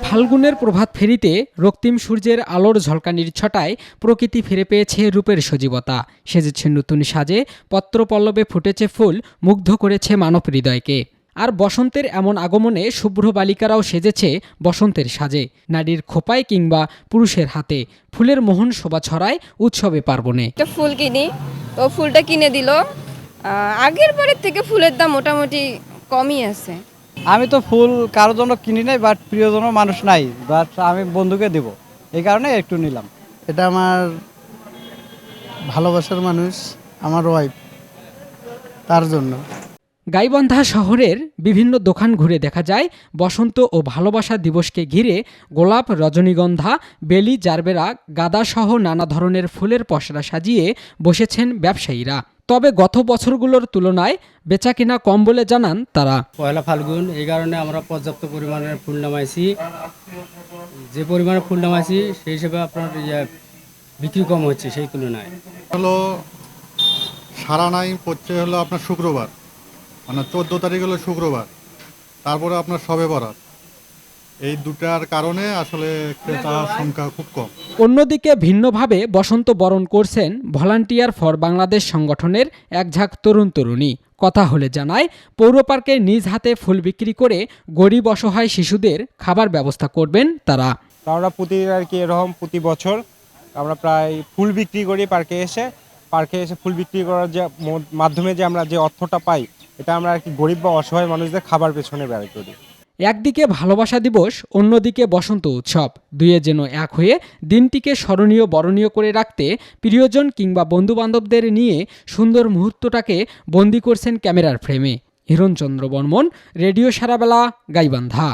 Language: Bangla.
ফাল্গুনের প্রভাত ফেরিতে রক্তিম সূর্যের আলোর ঝলকানির ছটায় প্রকৃতি ফিরে পেয়েছে রূপের সজীবতা। সেজেছে নতুন সাজে, পত্রপল্লবে ফুটেছে ফুল, মুগ্ধ করেছে মানব হৃদয়কে। আর বসন্তের এমন আগমনে শুভ্র বালিকারাও সেজেছে বসন্তের সাজে। নারীর খোপায় কিংবা পুরুষের হাতে ফুলের মোহন শোভা ছড়ায় উৎসবে পার্বণে। একটা ফুল কিনি, তো ফুলটা কিনে দিল। আগের বারের থেকে ফুলের দাম মোটামুটি কমই আছে। আমি তো ফুল কারোর জন্য কিনি নাই, বাট প্রিয়জন মানুষ নাই, বাট আমি বন্ধুকে দেব, এই কারণে একটু নিলাম। এটা আমার ভালোবাসার মানুষ, আমার ওয়াইফ, তার জন্য। গাইবান্ধা শহরের বিভিন্ন দোকান ঘুরে দেখা যায় বসন্ত ও ভালোবাসা দিবসকে ঘিরে গোলাপ, রজনীগন্ধা, বেলি, জারবেরা, গাঁদাসহ নানা ধরনের ফুলের পসরা সাজিয়ে বসেছেন ব্যবসায়ীরা। তবে গত বছরগুলোর তুলনায় বেচাকেনা কম বলে জানান তারা। পয়লা ফাল্গুন, এই কারণে আমরা পর্যাপ্ত পরিমাণের ফুল নামাইছি। যে পরিমাণে ফুল নামাইছি সেই হিসেবে আপনার বিক্রি কম হচ্ছে সেই তুলনায়। হলো সারা নাই পড়ছে হলো আপনার শুক্রবার, মানে 14 তারিখ হলো শুক্রবার, তারপরে আপনার শবে বরাত। এই দুটার কারণে আসলে ক্রেতার সংখ্যা খুব কম। অন্যদিকে ভিন্নভাবে বসন্ত বরণ করছেন ভলান্টিয়ার ফর বাংলাদেশ সংগঠনের এক ঝাঁক তরুণ তরুণী। কথা হলে জানায় পৌর পার্কে নিজ হাতে ফুল বিক্রি করে গরিব অসহায় শিশুদের খাবার ব্যবস্থা করবেন তারা। আমরা প্রতি বছর আমরা প্রায় ফুল বিক্রি করি পার্কে এসে ফুল বিক্রি করার যে মাধ্যমে যে আমরা যে অর্থটা পাই, এটা আমরা আর কি গরিব বা অসহায় মানুষদের খাবার পেছনে ব্যয় করি। একদিকে ভালোবাসা দিবস, অন্যদিকে বসন্ত উৎসব, দুয়ে যেন এক হয়ে দিনটিকে স্মরণীয় বরণীয় করে রাখতে প্রিয়জন কিংবা বন্ধুবান্ধবদের নিয়ে সুন্দর মুহূর্তটাকে বন্দী করছেন ক্যামেরার ফ্রেমে। হিরণচন্দ্র বর্মন, রেডিও সারাবেলা, গাইবান্ধা।